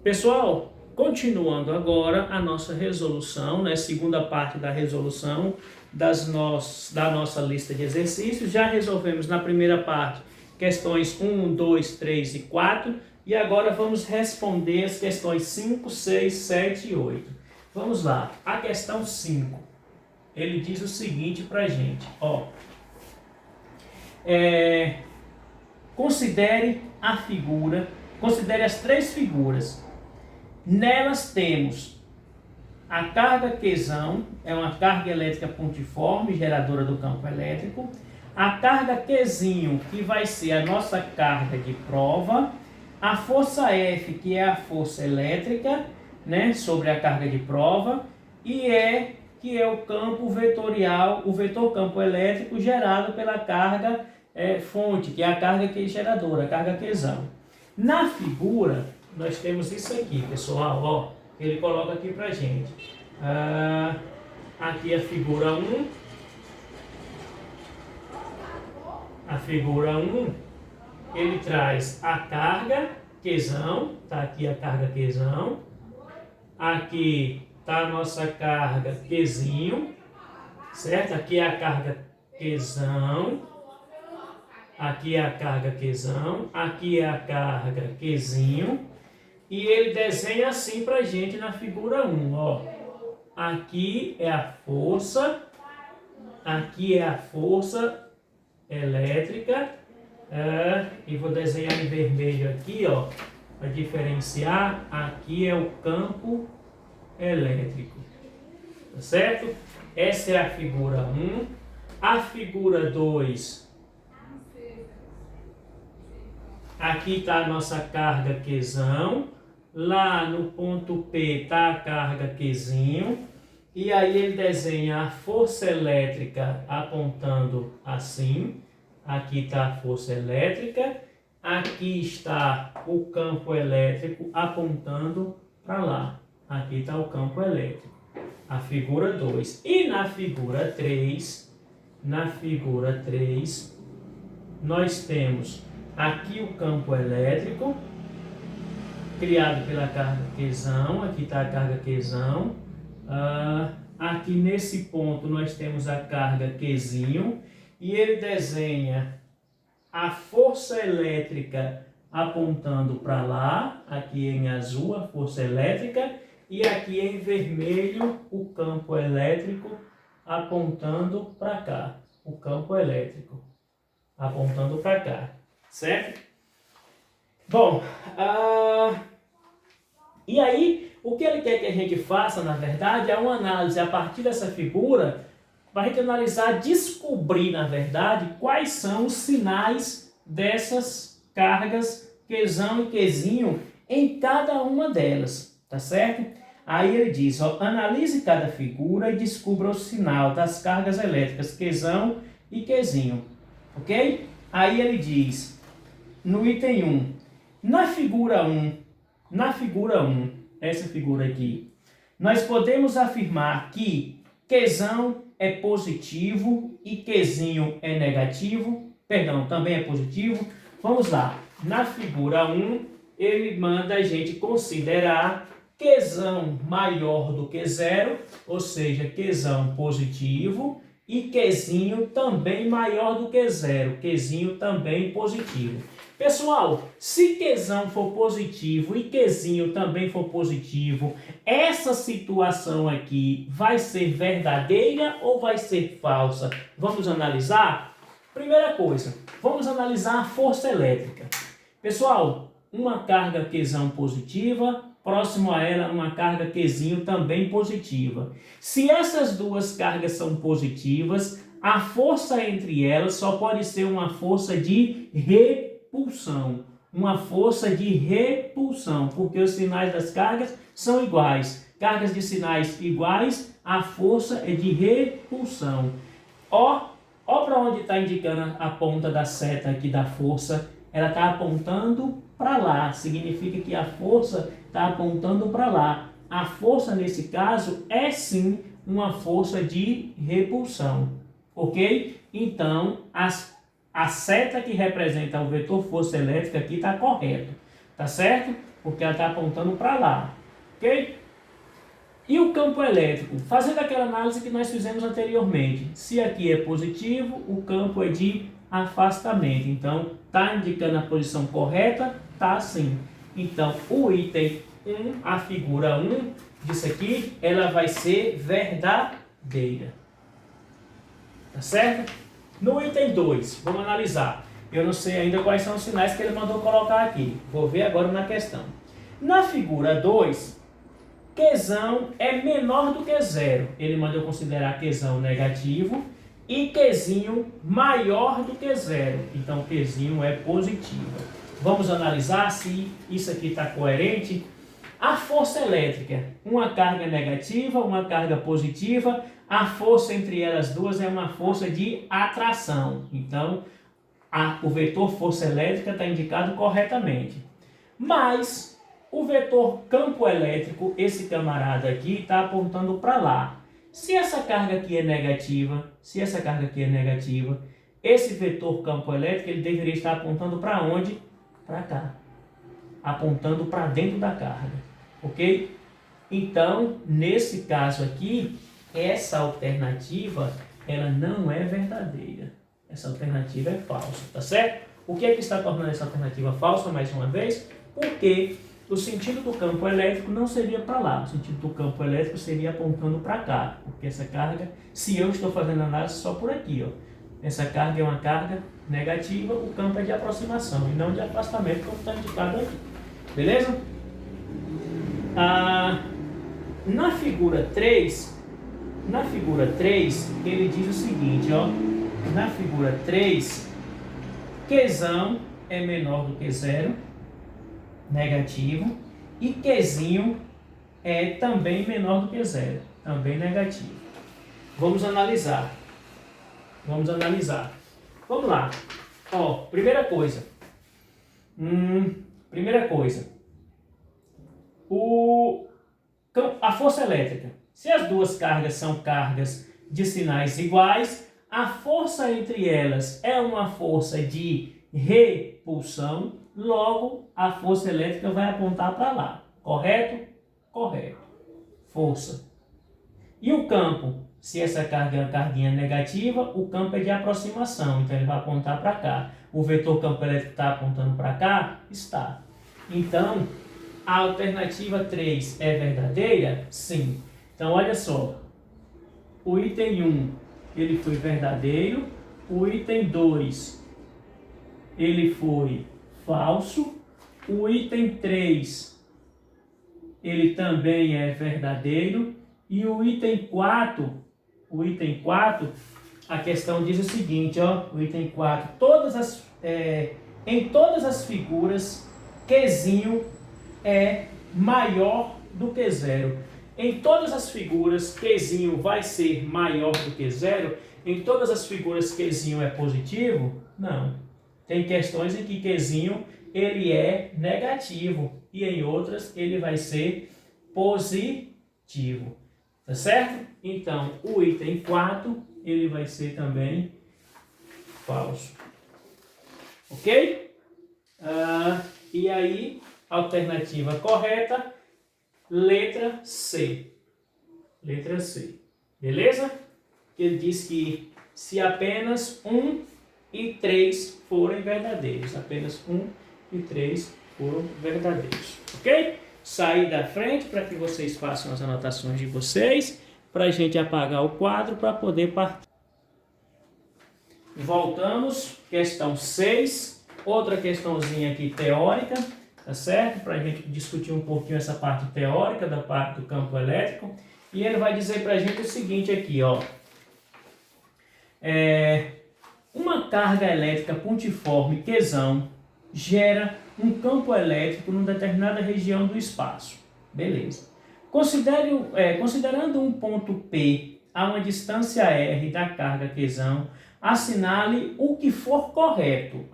Pessoal, continuando agora a nossa resolução, né, segunda parte da resolução da nossa lista de exercícios. Já resolvemos na primeira parte questões 1, 2, 3 e 4 e agora vamos responder as questões 5, 6, 7 e 8. Vamos lá, a questão 5, ele diz o seguinte para a gente, ó, considere as três figuras. Nelas temos a carga Qzão, é uma carga elétrica pontiforme, geradora do campo elétrico. A carga Qzinho, que vai ser a nossa carga de prova. A força F, que é a força elétrica, né, sobre a carga de prova. E que é o campo vetorial, o vetor campo elétrico gerado pela carga fonte, que é a carga geradora, a carga Qzão. Na figura, nós temos isso aqui, pessoal, ó, ele coloca aqui pra gente. Aqui a figura 1. A figura 1, ele traz a carga Qzão, tá aqui a carga Qzão. Aqui tá a nossa carga Qzinho, certo? Aqui é a carga Qzão. Aqui é a carga Qzão. Aqui é a carga Qzinho. E ele desenha assim pra gente na figura 1, ó. Aqui é a força. Aqui é a força elétrica. E vou desenhar em vermelho aqui, ó, para diferenciar. Aqui é o campo elétrico. Tá certo? Essa é a figura 1. A figura 2. Aqui está a nossa carga Qzão. Lá no ponto P está a carga Qzinho. E aí ele desenha a força elétrica apontando assim. Aqui está a força elétrica. Aqui está o campo elétrico apontando para lá. Aqui está o campo elétrico. A figura 2. E na figura 3, nós temos aqui o campo elétrico criado pela carga Qzão. Aqui está a carga Qzão. Aqui nesse ponto nós temos a carga Qzinho. E ele desenha a força elétrica apontando para lá. Aqui em azul a força elétrica. E aqui em vermelho o campo elétrico apontando para cá. O campo elétrico apontando para cá. Certo? Bom, e aí, o que ele quer que a gente faça, na verdade, é uma análise a partir dessa figura, para a gente analisar, descobrir, na verdade, quais são os sinais dessas cargas Qzão e Qzinho em cada uma delas, tá certo? Aí ele diz, ó, analise cada figura e descubra o sinal das cargas elétricas Qzão e Qzinho, ok? Aí ele diz, no item 1, na figura 1, essa figura aqui, nós podemos afirmar que Qzão é positivo e Qzinho é negativo, perdão, também é positivo. Vamos lá, na figura 1, ele manda a gente considerar Qzão maior do que zero, ou seja, Qzão positivo, e Qzinho também maior do que zero, Qzinho também positivo. Pessoal, se Qzão for positivo e Qzinho também for positivo, essa situação aqui vai ser verdadeira ou vai ser falsa? Vamos analisar? Primeira coisa, vamos analisar a força elétrica. Pessoal, uma carga Qzão positiva, próximo a ela uma carga Qzinho também positiva. Se essas duas cargas são positivas, a força entre elas só pode ser uma força de repulsão. Uma força de repulsão, porque os sinais das cargas são iguais. Cargas de sinais iguais, a força é de repulsão. Ó para onde está indicando a ponta da seta aqui da força. Ela está apontando para lá, significa que a força está apontando para lá. A força, nesse caso, é sim uma força de repulsão, ok? Então, a seta que representa o vetor força elétrica aqui está correto, tá certo? porque ela está apontando para lá, ok? E o campo elétrico? Fazendo aquela análise que nós fizemos anteriormente. Se aqui é positivo, o campo é de afastamento. Então, está indicando a posição correta? Tá sim. Então, o item 1, a figura 1 disso aqui, ela vai ser verdadeira. Tá certo? No item 2, vamos analisar. Eu não sei ainda quais são os sinais que ele mandou colocar aqui. Vou ver agora na questão. Na figura 2, Qzão é menor do que zero. Ele mandou considerar Qzão negativo e Qzinho maior do que zero. Então, Qzinho é positivo. Vamos analisar se isso aqui está coerente. A força elétrica, uma carga negativa, uma carga positiva. A força entre elas duas é uma força de atração. Então, o vetor força elétrica está indicado corretamente. Mas o vetor campo elétrico, esse camarada aqui, está apontando para lá. Se essa carga aqui é negativa, esse vetor campo elétrico ele deveria estar apontando para onde? Para cá. Apontando para dentro da carga. Ok? Então, nesse caso aqui, essa alternativa, ela não é verdadeira. Essa alternativa é falsa, tá certo? O que é que está tornando essa alternativa falsa, mais uma vez? Porque o sentido do campo elétrico não seria para lá, o sentido do campo elétrico seria apontando para cá, porque essa carga, se eu estou fazendo análise só por aqui, ó, essa carga é uma carga negativa, o campo é de aproximação e não de afastamento, como está indicado aqui. Beleza? Na figura 3, ele diz o seguinte, ó, na figura 3, Qzão é menor do que zero, negativo, e Qzinho é também menor do que zero, também negativo. Vamos analisar. Vamos lá. Ó, primeira coisa. A força elétrica. Se as duas cargas são cargas de sinais iguais, a força entre elas é uma força de repulsão, logo a força elétrica vai apontar para lá. Correto? Correto. Força. E o campo? Se essa carga é uma carguinha negativa, o campo é de aproximação, então ele vai apontar para cá. O vetor campo elétrico está apontando para cá? Está. Então, a alternativa 3 é verdadeira? Sim. Então, olha só. O item 1, ele foi verdadeiro. O item 2, ele foi falso. O item 3, ele também é verdadeiro. E o item 4, a questão diz o seguinte, ó, o item 4, em todas as figuras, Qzinho é maior do que zero. Em todas as figuras, Qzinho vai ser maior do que zero. Em todas as figuras, Qzinho é positivo? Não. Tem questões em que Qzinho ele é negativo e em outras ele vai ser positivo. Tá certo? Então, o item 4, ele vai ser também falso. Ok? E aí, alternativa correta, letra C. Letra C. Beleza? Ele diz que se apenas 1 e 3 forem verdadeiros. Apenas 1 e 3 foram verdadeiros. Ok? Sair da frente para que vocês façam as anotações de vocês, para a gente apagar o quadro para poder partir. Voltamos, questão 6, outra questãozinha aqui teórica, tá certo? Para a gente discutir um pouquinho essa parte teórica da parte do campo elétrico. E ele vai dizer para a gente o seguinte aqui, ó. Uma carga elétrica pontiforme Qzão gera um campo elétrico numa determinada região do espaço. Beleza. Considerando um ponto P a uma distância R da carga Qzão, assinale o que for correto.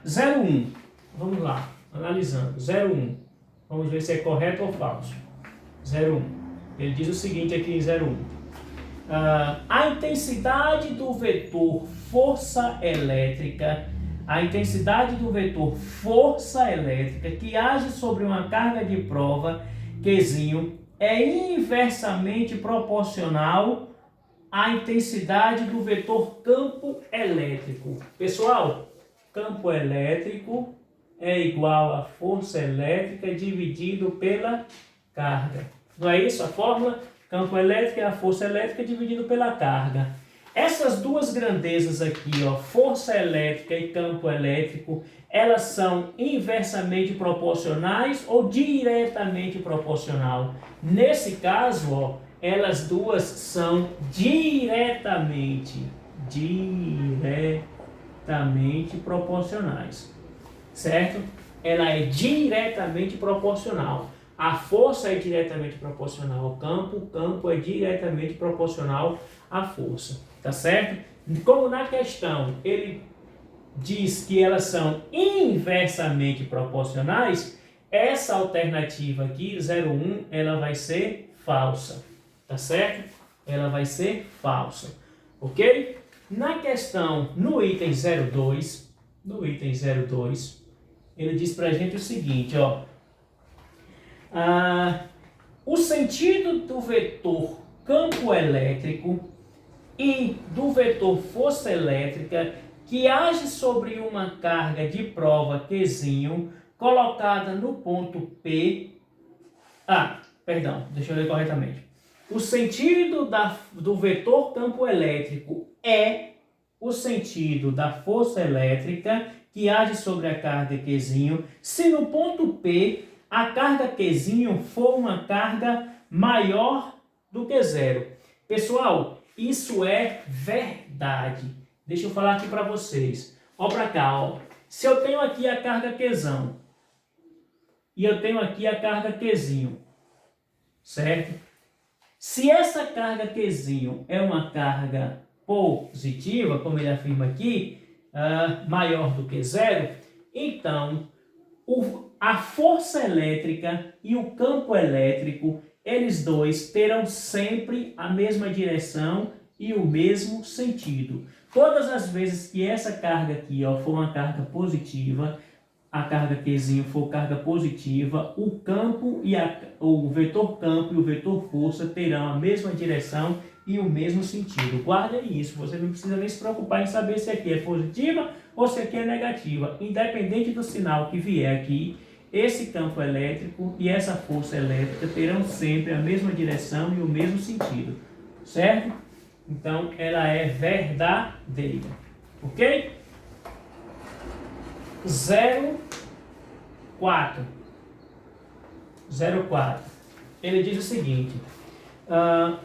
0,1. Vamos lá, analisando. 0,1. Vamos ver se é correto ou falso. 0,1. Ele diz o seguinte aqui em 0,1. A intensidade do vetor força elétrica a intensidade do vetor força elétrica que age sobre uma carga de prova, Qzinho, é inversamente proporcional à intensidade do vetor campo elétrico. Pessoal, campo elétrico é igual a força elétrica dividido pela carga. Não é isso a fórmula? Campo elétrico é a força elétrica dividido pela carga. Essas duas grandezas aqui, ó, força elétrica e campo elétrico, elas são inversamente proporcionais ou diretamente proporcional? Nesse caso, ó, elas duas são diretamente proporcionais, certo? Ela é diretamente proporcional. A força é diretamente proporcional ao campo, o campo é diretamente proporcional à força, tá certo? Como na questão ele diz que elas são inversamente proporcionais, essa alternativa aqui, 0,1, ela vai ser falsa, tá certo? Ela vai ser falsa, ok? Na questão, no item 02, ele diz pra gente o seguinte, ó. O sentido do vetor campo elétrico e do vetor força elétrica que age sobre uma carga de prova Qzinho colocada no ponto P. Deixa eu ler corretamente. O sentido do vetor campo elétrico é o sentido da força elétrica que age sobre a carga Qzinho se no ponto P a carga Qzinho for uma carga maior do que zero. Pessoal, isso é verdade. Deixa eu falar aqui para vocês. Ó para cá, ó. Se eu tenho aqui a carga Qzão e eu tenho aqui a carga Qzinho, certo? Se essa carga Qzinho é uma carga positiva, como ele afirma aqui, maior do que zero, então a força elétrica e o campo elétrico, eles dois terão sempre a mesma direção e o mesmo sentido. Todas as vezes que essa carga aqui, ó, for uma carga positiva, a carga Qzinho for carga positiva, o campo e o vetor campo e o vetor força terão a mesma direção e o mesmo sentido. Guardem isso, você não precisa nem se preocupar em saber se aqui é positiva ou se aqui é negativa. Independente do sinal que vier aqui, esse campo elétrico e essa força elétrica terão sempre a mesma direção e o mesmo sentido, certo? Então, ela é verdadeira, ok? 04. Ele diz o seguinte: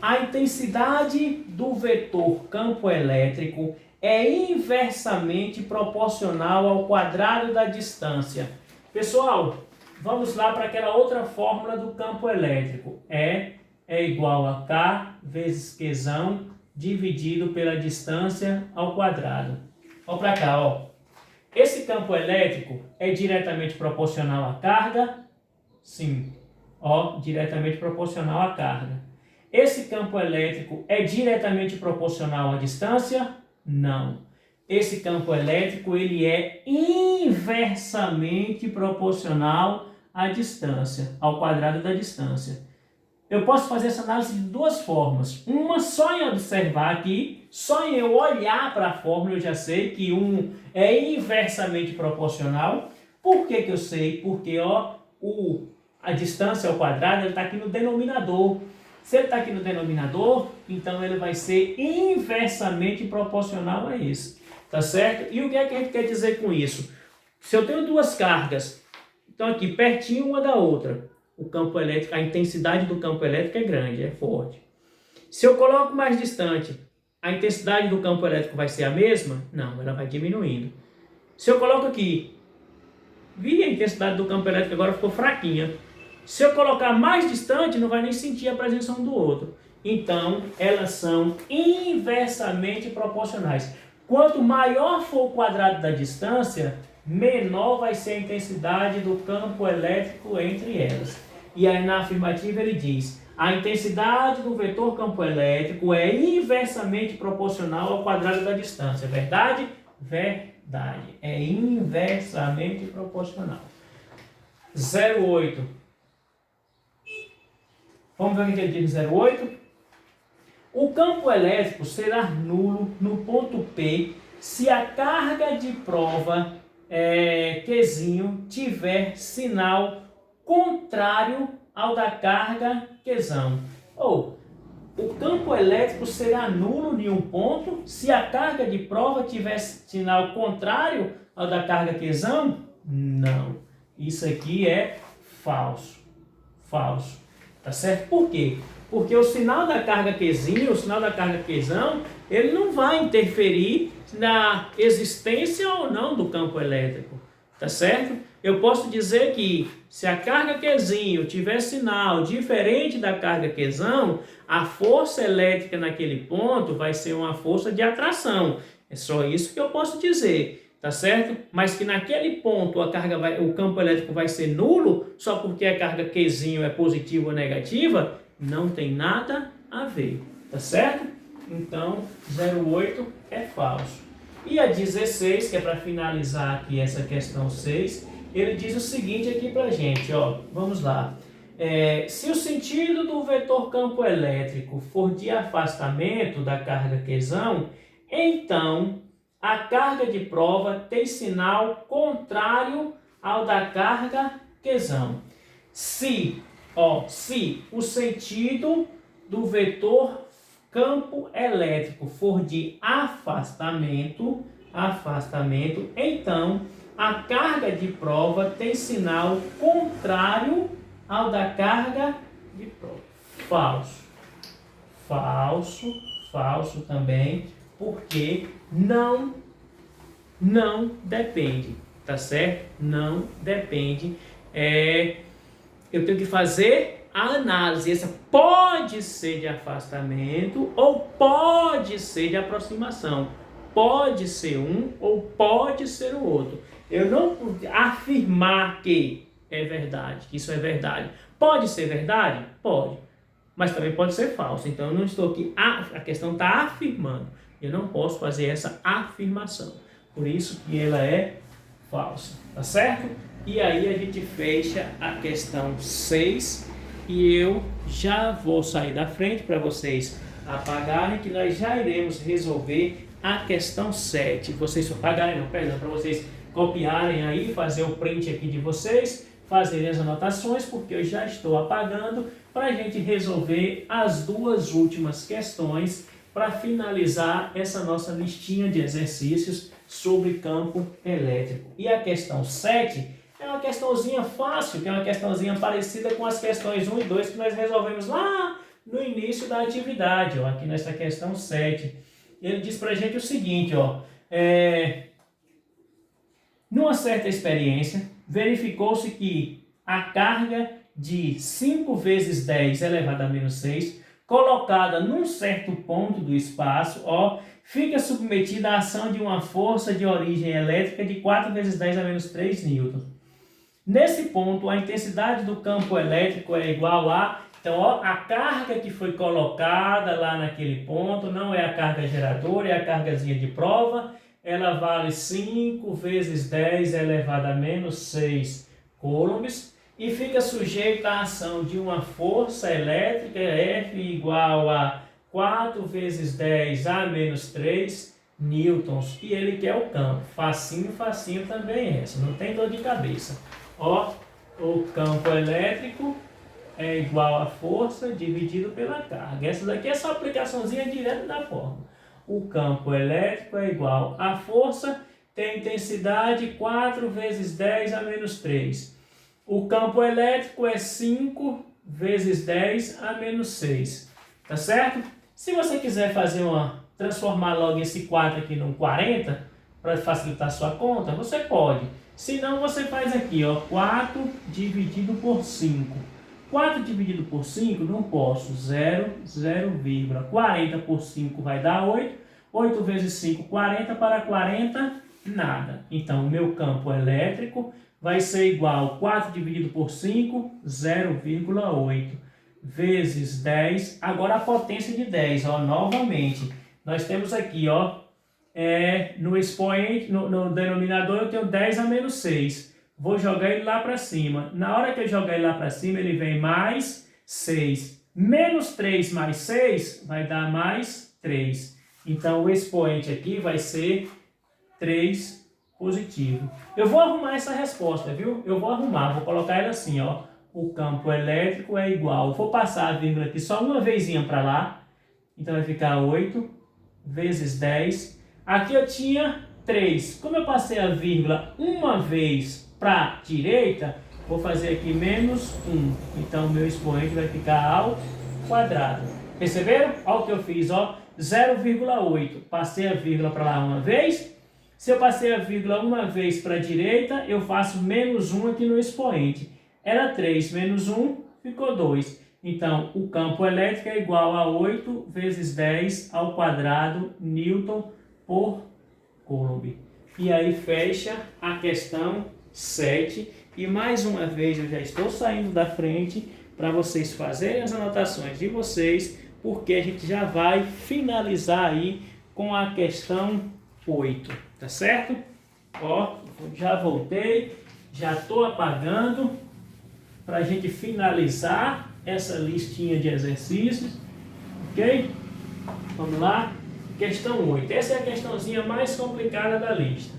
a intensidade do vetor campo elétrico é inversamente proporcional ao quadrado da distância. Pessoal, vamos lá para aquela outra fórmula do campo elétrico. É igual a K vezes Qzão dividido pela distância ao quadrado. Olha para cá, ó. Esse campo elétrico é diretamente proporcional à carga? Sim. Ó, diretamente proporcional à carga. Esse campo elétrico é diretamente proporcional à distância? Não. Esse campo elétrico ele é inversamente proporcional à distância, ao quadrado da distância. Eu posso fazer essa análise de duas formas. Uma só em observar aqui, só em eu olhar para a fórmula eu já sei que um é inversamente proporcional. Por que que eu sei? Porque ó, a distância ao quadrado está aqui no denominador. Se ele está aqui no denominador, então ele vai ser inversamente proporcional a esse. Tá certo? E o que é que a gente quer dizer com isso? Se eu tenho duas cargas, então aqui pertinho uma da outra, o campo elétrico, a intensidade do campo elétrico é grande, é forte. Se eu coloco mais distante, a intensidade do campo elétrico vai ser a mesma? Não, ela vai diminuindo. Se eu coloco aqui, a intensidade do campo elétrico agora ficou fraquinha. Se eu colocar mais distante, não vai nem sentir a presença um do outro. Então, elas são inversamente proporcionais. Quanto maior for o quadrado da distância, menor vai ser a intensidade do campo elétrico entre elas. E aí na afirmativa ele diz: a intensidade do vetor campo elétrico é inversamente proporcional ao quadrado da distância. Verdade? Verdade. verdade. É inversamente proporcional. 0,8. Vamos ver o que ele diz no 0,8? O campo elétrico será nulo no ponto P se a carga de prova Qzinho tiver sinal contrário ao da carga Qzão. Ou, o campo elétrico será nulo em um ponto se a carga de prova tiver sinal contrário ao da carga Qzão? Não. Isso aqui é falso. Falso. Tá certo? Por quê? Porque o sinal da carga Qzinho, o sinal da carga Qzão, ele não vai interferir na existência ou não do campo elétrico. Tá certo? Eu posso dizer que se a carga Qzinho tiver sinal diferente da carga Qzão, a força elétrica naquele ponto vai ser uma força de atração. É só isso que eu posso dizer. Tá certo? Mas que naquele ponto o campo elétrico vai ser nulo só porque a carga Qzinho é positiva ou negativa, não tem nada a ver. Tá certo? Então, 0,8 é falso. E a 16, que é para finalizar aqui essa questão 6, ele diz o seguinte aqui pra gente, ó. Vamos lá. Se o sentido do vetor campo elétrico for de afastamento da carga Qzão, então a carga de prova tem sinal contrário ao da carga Qzão. Se o sentido do vetor campo elétrico for de afastamento, então a carga de prova tem sinal contrário ao da carga de prova. Falso. Falso, falso também, porque não depende, tá certo? Não depende. Eu tenho que fazer a análise. Essa pode ser de afastamento ou pode ser de aproximação. Pode ser um ou pode ser o outro. Eu não posso afirmar que é verdade, que isso é verdade. Pode ser verdade? Pode. Mas também pode ser falso. Então eu não estou aqui, a questão está afirmando. Eu não posso fazer essa afirmação. Por isso que ela é falsa. Tá certo? E aí a gente fecha a questão 6 e eu já vou sair da frente para vocês apagarem, que nós já iremos resolver a questão 7. Vocês apagarem, não, perdão, para vocês copiarem aí, fazer o print aqui de vocês, fazerem as anotações, porque eu já estou apagando para a gente resolver as duas últimas questões para finalizar essa nossa listinha de exercícios sobre campo elétrico. E a questão 7 é uma questãozinha fácil, que é uma questãozinha parecida com as questões 1 e 2 que nós resolvemos lá no início da atividade, ó, aqui nessa questão 7. Ele diz para a gente o seguinte, ó, numa certa experiência, verificou-se que a carga de 5 vezes 10 elevado a menos 6, colocada num certo ponto do espaço, ó, fica submetida à ação de uma força de origem elétrica de 4 vezes 10 a menos 3 newtons. Nesse ponto, a intensidade do campo elétrico é igual a... Então, ó, a carga que foi colocada lá naquele ponto não é a carga geradora, é a cargazinha de prova. Ela vale 5 vezes 10 elevado a menos 6 coulombs e fica sujeita à ação de uma força elétrica F igual a 4 vezes 10 a menos 3 newtons. E ele quer o campo. Facinho, facinho também é essa. Não tem dor de cabeça. Ó, o campo elétrico é igual a força dividido pela carga. Essa daqui é só aplicaçãozinha direta da fórmula. O campo elétrico é igual a força, tem intensidade 4 vezes 10 a menos 3. O campo elétrico é 5 vezes 10 a menos 6. Tá certo? Se você quiser transformar logo esse 4 aqui num 40, para facilitar a sua conta, você pode. Se não, você faz aqui, ó, 4 dividido por 5. 4 dividido por 5, não posso. 0, 0,40 por 5 vai dar 8. 8 vezes 5, 40. Para 40, nada. Então, o meu campo elétrico vai ser igual a 4 dividido por 5, 0,8. Vezes 10. Agora a potência de 10, ó, novamente. Nós temos aqui, ó, no expoente, no denominador eu tenho 10 a menos 6. Vou jogar ele lá para cima. Na hora que eu jogar ele lá para cima, ele vem mais 6. Menos 3 mais 6 vai dar mais 3. Então, o expoente aqui vai ser 3 positivo. Eu vou arrumar essa resposta, viu? Eu vou arrumar, vou colocar ela assim, ó. O campo elétrico é igual. Vou passar a vírgula aqui só uma vezinha para lá. Então, vai ficar 8 vezes 10. Aqui eu tinha 3. Como eu passei a vírgula uma vez para a direita, vou fazer aqui menos 1. Então, o meu expoente vai ficar ao quadrado. Perceberam? Olha o que eu fiz, ó. 0,8. Passei a vírgula para lá uma vez. Se eu passei a vírgula uma vez para a direita, eu faço menos 1 aqui no expoente. Era 3 menos 1, ficou 2. Então, o campo elétrico é igual a 8 vezes 10 ao quadrado Newton por Coulomb. E aí fecha a questão 7. E mais uma vez eu já estou saindo da frente para vocês fazerem as anotações de vocês, porque a gente já vai finalizar aí com a questão 8, tá certo? Ó, já voltei, já estou apagando para a gente finalizar essa listinha de exercícios, ok? Vamos lá, questão 8. Essa é a questãozinha mais complicada da lista,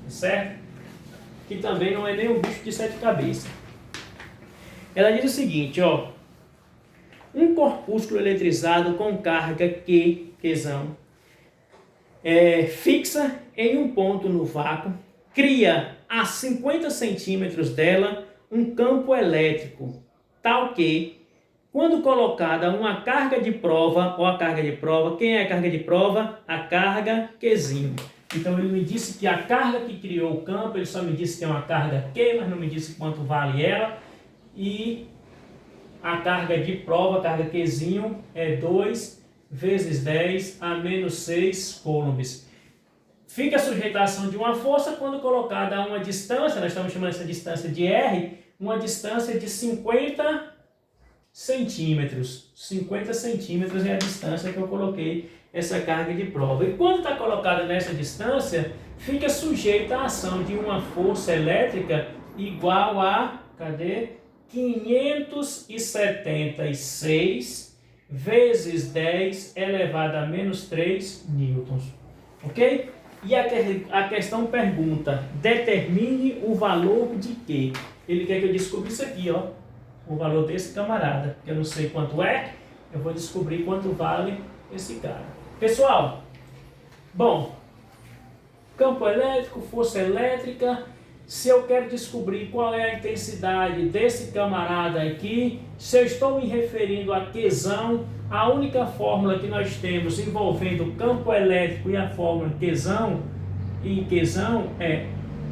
tá certo? Que também não é nem um bicho de 7 cabeças. Ela diz o seguinte, ó. Um corpúsculo eletrizado com carga Qzão, fixa em um ponto no vácuo, cria a 50 centímetros dela um campo elétrico, tal que, quando colocada uma carga de prova, ou a carga de prova, quem é a carga de prova? A carga Qzinho. Então ele me disse que a carga que criou o campo, ele só me disse que é uma carga Q, mas não me disse quanto vale ela. E a carga de prova, a carga Qzinho, é 2 vezes 10 a menos 6 coulombs. Fica sujeita à ação de uma força quando colocada a uma distância, nós estamos chamando essa distância de R, uma distância de 50 centímetros. 50 centímetros é a distância que eu coloquei essa carga de prova. E quando está colocada nessa distância, fica sujeita à ação de uma força elétrica igual a, cadê? 576 vezes 10 elevado a menos 3 newtons. Ok? E a questão pergunta, determine o valor de quê? Ele quer que eu descubra isso aqui, ó. O valor desse camarada. Eu não sei quanto é, eu vou descobrir quanto vale esse cara. Pessoal, bom, campo elétrico, força elétrica. Se eu quero descobrir qual é a intensidade desse camarada aqui, se eu estou me referindo a Qzão, a única fórmula que nós temos envolvendo o campo elétrico e a fórmula Qzão, é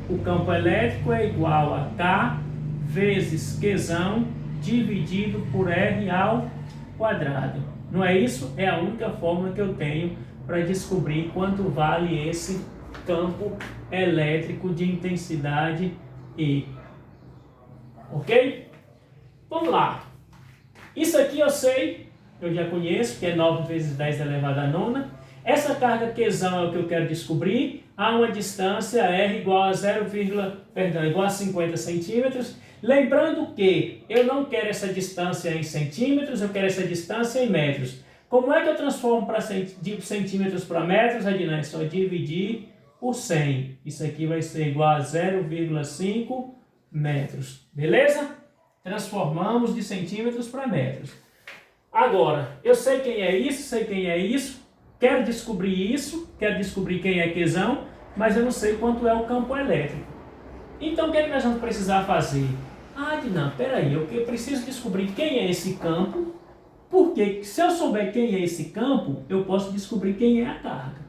o campo elétrico é igual a K vezes Qzão dividido por R ao quadrado. Não é isso? É a única fórmula que eu tenho para descobrir quanto vale esse campo elétrico de intensidade E. Ok? Vamos lá. Isso aqui eu sei, eu já conheço, que é 9 vezes 10 elevado a nona. Essa carga Qzão é o que eu quero descobrir a uma distância R igual a igual a 50 centímetros. Lembrando que eu não quero essa distância em centímetros, eu quero essa distância em metros. Como é que eu transformo de centímetros para metros, Adnan? É só dividir por 100. Isso aqui vai ser igual a 0,5 metros. Beleza? Transformamos de centímetros para metros. Agora, eu sei quem é isso, sei quem é isso. Quero descobrir isso, quero descobrir quem é Qzão, mas eu não sei quanto é o campo elétrico. Então, o que é que nós vamos precisar fazer? Ah, Adnan, peraí, eu preciso descobrir quem é esse campo, porque se eu souber quem é esse campo, eu posso descobrir quem é a carga.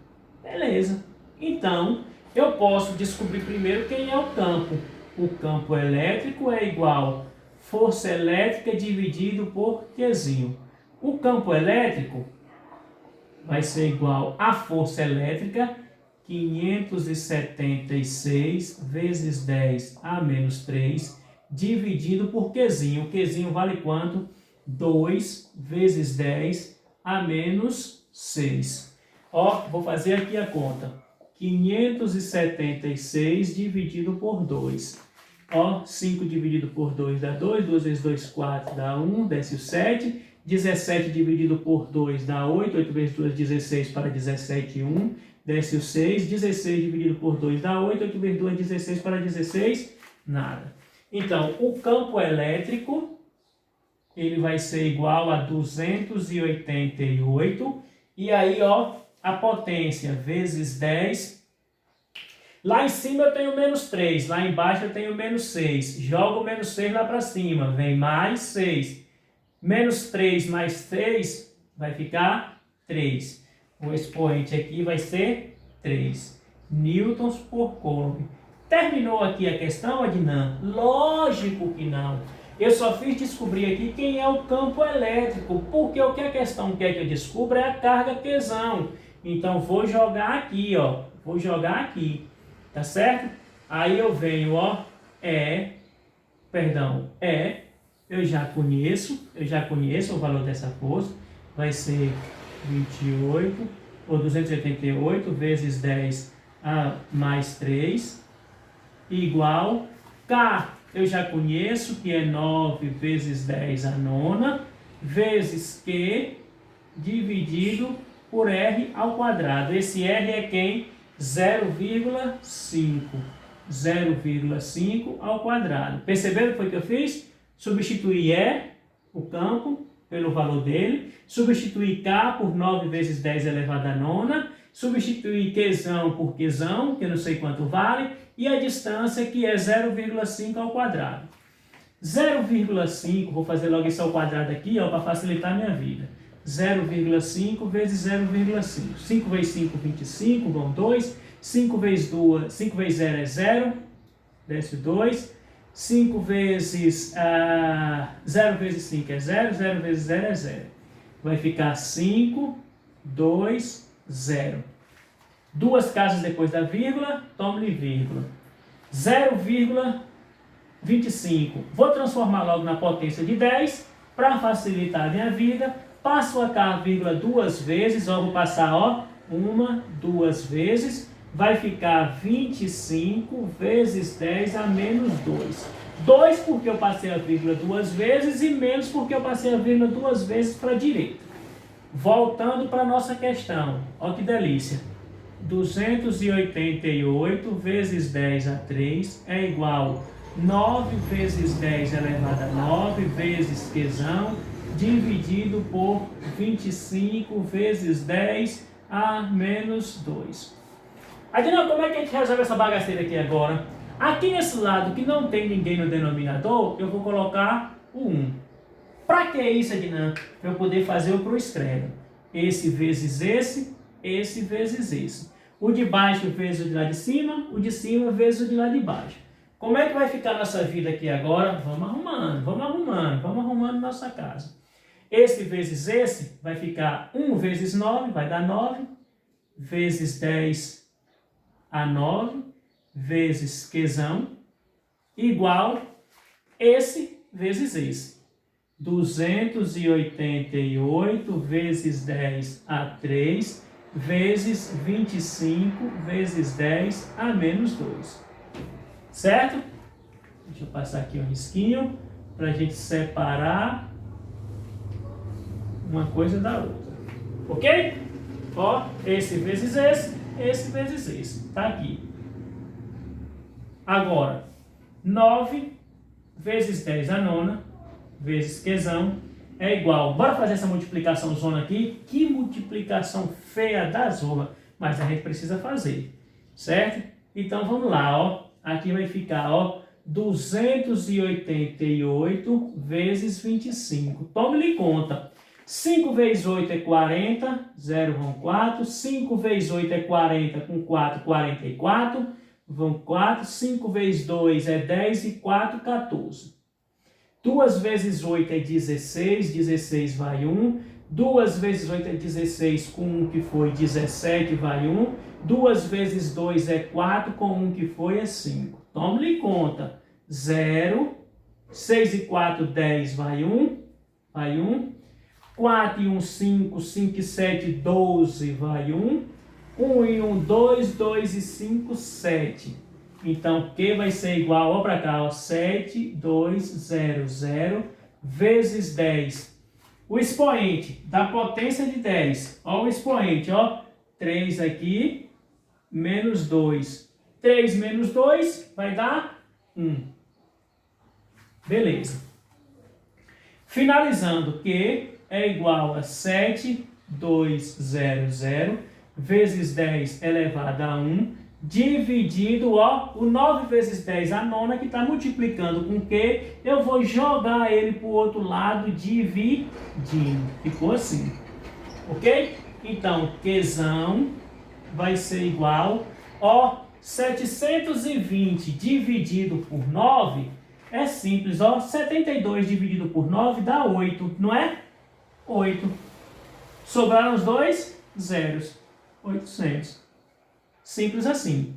Beleza. Então, eu posso descobrir primeiro quem é o campo. O campo elétrico é igual a força elétrica dividido por Qzinho. O campo elétrico vai ser igual a força elétrica, 576 vezes 10 a menos 3, dividido por Qzinho. O Qzinho vale quanto? 2 vezes 10 a menos 6. Ó, vou fazer aqui a conta. 576 dividido por 2. Ó, 5 dividido por 2 dá 2, 2 vezes 2, 4 dá 1, desce o 7. 17 dividido por 2 dá 8, 8 vezes 2, 16 para 17, 1, desce o 6. 16 dividido por 2 dá 8, 8 vezes 2, 16 para 16, nada. Então, o campo elétrico, ele vai ser igual a 288, e aí, ó, a potência vezes 10. Lá em cima eu tenho menos 3, lá embaixo eu tenho menos 6. Jogo o menos 6 lá para cima, vem mais 6. Menos 3 mais 3 vai ficar 3. O expoente aqui vai ser 3 newtons por coulomb. Terminou aqui a questão, Adnan? Lógico que não. Eu só fiz descobrir aqui quem é o campo elétrico, porque o que a questão quer que eu descubra é a carga quesão. Então, vou jogar aqui, ó. Vou jogar aqui, tá certo? Aí eu venho, ó, eu já conheço o valor dessa força, vai ser 28, ou 288 vezes 10 a mais 3, igual, K, eu já conheço, que é 9 vezes 10 a nona, vezes Q, dividido por R ao quadrado. Esse R é quem? 0,5. 0,5 ao quadrado. Perceberam o que foi que eu fiz? Substituir o campo, pelo valor dele. Substituir K por 9 vezes 10 elevado a nona. Substituir Qzão por Qzão, que eu não sei quanto vale. E a distância, que é 0,5 ao quadrado. 0,5, vou fazer logo isso ao quadrado aqui, para facilitar a minha vida. 0,5 vezes 0,5. 5 vezes 5, 25, vão 2. 5 vezes 0 é 0, desce 2. 5 vezes 0 vezes 5 é 0, 0 vezes 0 é 0. Vai ficar 5, 2, 0. Duas casas depois da vírgula, tome-lhe vírgula. 0,25. Vou transformar logo na potência de 10, para facilitar a minha vida. Passo a vírgula duas vezes, ó, vou passar, ó, uma, duas vezes, vai ficar 25 vezes 10 a menos 2. 2 porque eu passei a vírgula duas vezes e menos porque eu passei a vírgula duas vezes para a direita. Voltando para a nossa questão, ó que delícia. 288 vezes 10 a 3 é igual 9 vezes 10 elevado a 9 vezes Qzão, dividido por 25 vezes 10 a menos 2. Adinão, como é que a gente resolve essa bagaceira aqui agora? Aqui nesse lado que não tem ninguém no denominador, eu vou colocar o 1. Para que isso, Adinão? Para eu poder fazer o proscreve. Esse vezes esse vezes esse. O de baixo vezes o de lá de cima, o de cima vezes o de lá de baixo. Como é que vai ficar a nossa vida aqui agora? Vamos arrumando nossa casa. Esse vezes esse vai ficar 1 vezes 9, vai dar 9, vezes 10 a 9, vezes Qzão, igual esse vezes esse. 288 vezes 10 a 3, vezes 25 vezes 10 a menos 2. Certo? Deixa eu passar aqui um risquinho para a gente separar uma coisa da outra. Ok? Ó, esse vezes esse vezes esse. Tá aqui. Agora, 9 vezes 10 a nona, vezes Qzão, é igual. Bora fazer essa multiplicação zona aqui. Que multiplicação feia da zorra. Mas a gente precisa fazer. Certo? Então, vamos lá, ó. Aqui vai ficar, ó, 288 vezes 25. Tome-lhe conta. 5 vezes 8 é 40, 0 vão 4. 5 vezes 8 é 40, com 4, 44, vão 4. 5 vezes 2 é 10 e 4, 14. 2 vezes 8 é 16, 16 vai 1. 2 vezes 8 é 16, com 1 que foi 17, vai 1. 2 vezes 2 é 4, com 1 que foi é 5. Tome-lhe conta. 0, 6 e 4, 10, vai 1. Vai 1. 4 e 1, 5, 5 e 7, 12, vai 1. 1 e 1, 2, 2 e 5, 7. Então, Q vai ser igual, ó, para cá, ó, 7, 2, 0, 0, vezes 10. O expoente da potência de 10, ó o expoente, ó, 3 aqui, menos 2. 3 menos 2 vai dar 1. Beleza. Finalizando, Q é igual a 7,200 vezes 10 elevado a 1, dividido, ó, o 9 vezes 10, a nona, que está multiplicando com Q, eu vou jogar ele para o outro lado, dividindo. Ficou assim, ok? Então, Qzão vai ser igual, ó, 720 dividido por 9, é simples, ó, 72 dividido por 9 dá 8, não é? 8. Sobraram os dois zeros, 800. Simples assim.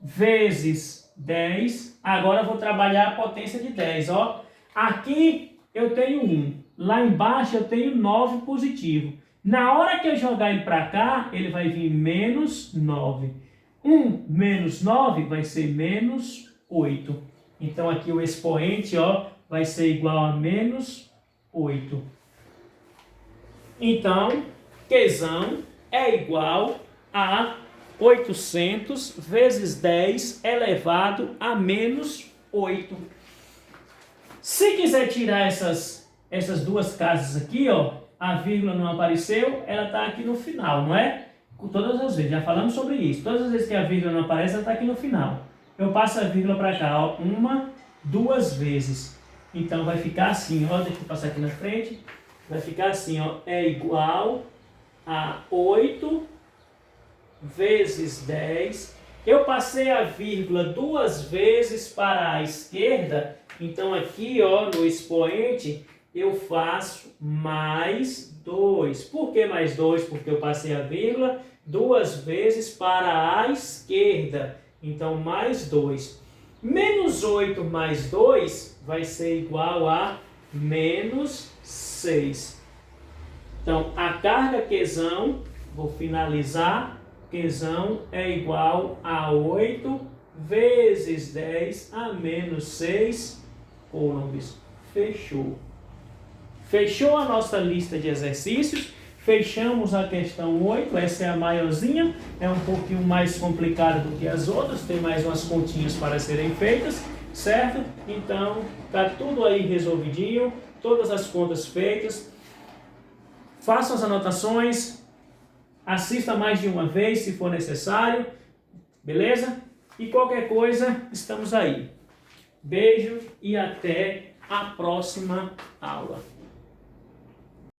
Vezes 10, agora eu vou trabalhar a potência de 10, ó. Aqui eu tenho 1, lá embaixo eu tenho 9 positivo. Na hora que eu jogar ele para cá, ele vai vir menos 9. 1 menos 9 vai ser menos 8. Então aqui o expoente, ó, vai ser igual a menos 8. Então, Qzão é igual a 800 vezes 10 elevado a menos 8. Se quiser tirar essas duas casas aqui, ó, a vírgula não apareceu, ela está aqui no final, não é? Todas as vezes, já falamos sobre isso. Todas as vezes que a vírgula não aparece, ela está aqui no final. Eu passo a vírgula para cá, ó, 1, 2 vezes. Então vai ficar assim, ó, deixa eu passar aqui na frente. Vai ficar assim, ó, é igual a 8 vezes 10. Eu passei a vírgula 2 vezes para a esquerda, então aqui, ó, no expoente, eu faço mais 2. Por que mais 2? Porque eu passei a vírgula 2 vezes para a esquerda, então mais 2. Menos 8 mais 2 vai ser igual a menos 6. Então, a carga Qzão, vou finalizar, Qzão é igual a 8 vezes 10 a menos 6 coulombs. Fechou. Fechou a nossa lista de exercícios. Fechamos a questão 8, essa é a maiorzinha, é um pouquinho mais complicada do que as outras, tem mais umas continhas para serem feitas, certo? Então, tá tudo aí resolvidinho, todas as contas feitas. Façam as anotações, assista mais de uma vez se for necessário, beleza? E qualquer coisa, estamos aí. Beijo e até a próxima aula.